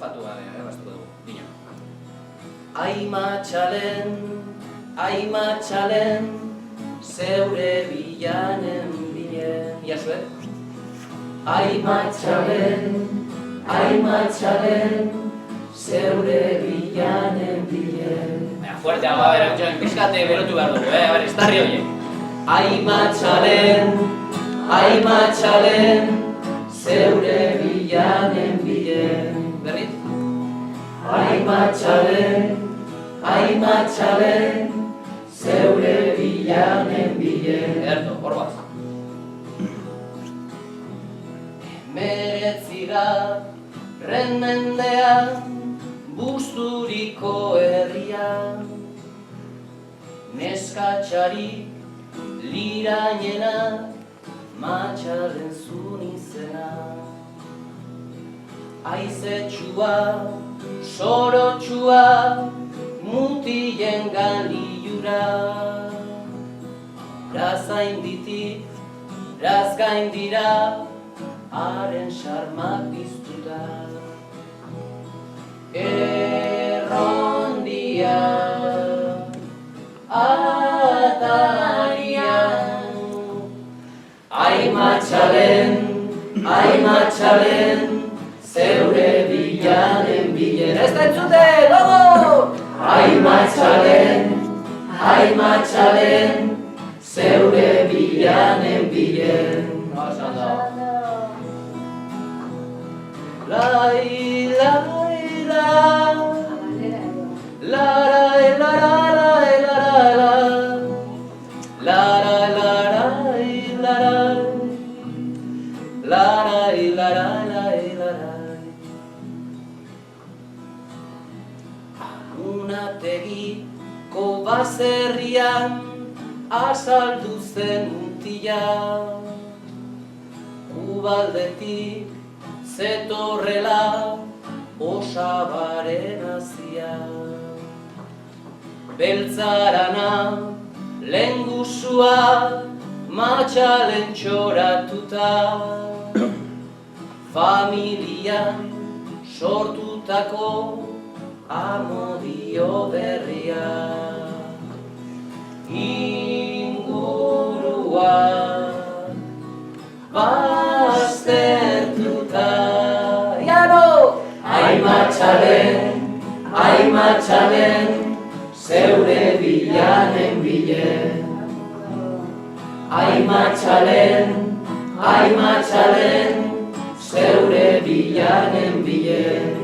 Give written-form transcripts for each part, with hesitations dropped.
Fatu gabe, bastuko dugu, dino. Aimatxalen, zeure bilanen bilen. Ia zuet? Aimatxalen, zeure bilanen bilen. Baina, fuerteago, a ber, antxoen, pixkate berotu behar dugu, ber, estarri horiek. Aimatxalen, zeure bilanen bilen. Berriz? Aimatxalen, zeure bilanen bilen. Ederto, hor bat. Meretzira, mendean, buzturiko herrian, neskatxarik lirainena, Matxalen zun izena. Aizetxua, sorotxua, mutien galilura, razainditik, razgaindira, haren xarmak piztuta. Errondia, atarian, Aimatxalen, zeure bilanen bilen. Ez da entzute, logo! Aimatxalen, zeure bilanen bilen. Lai, lai, lai, larai, larai, larai, larai, larai, larai, larai, larai, larai. Unategiko baserrian azaldu zen mutia, Ubaldetik zetorrela osabaren azia. Beltzarana, lehengusua, Matxalen txoratuta, familian sortutako amodio berria. Ingurua baztertuta, Aimatxalen, zeure bilanen bilen. Aimatxalen, zeure bilanen bilen.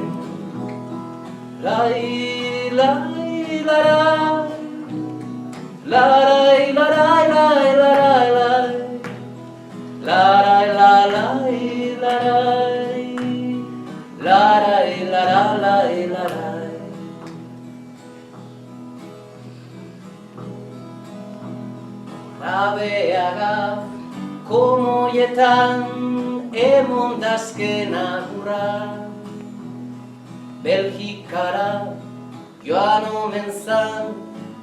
Lai, lai, larai, larai, larai, larai, larai, larai, larai, larai, larai, larai, larai. Abeaga, komoietan, emondazken agurra, Belgikara, joan omen zan,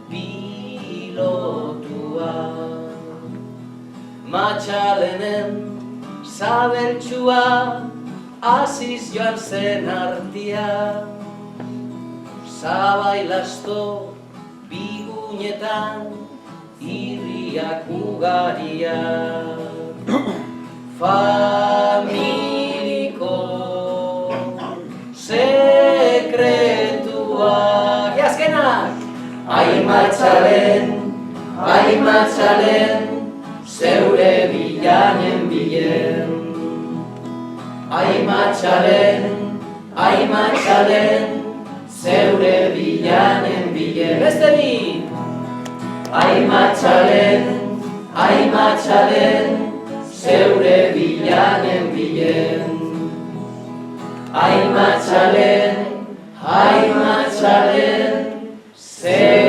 pilotua. Matxalenen, sabeltxua, aziz joan zen artia, Zabailasto, bigunetan, irriak ugaria. Familiko sekretuak. Azkenak! Aimatxalen, zeure bilanen bilen. Aimatxalen, zeure bilanen bilen. Beste bi! Aimatxalen, zeure bilanen bilen. Aimatxalen, zeure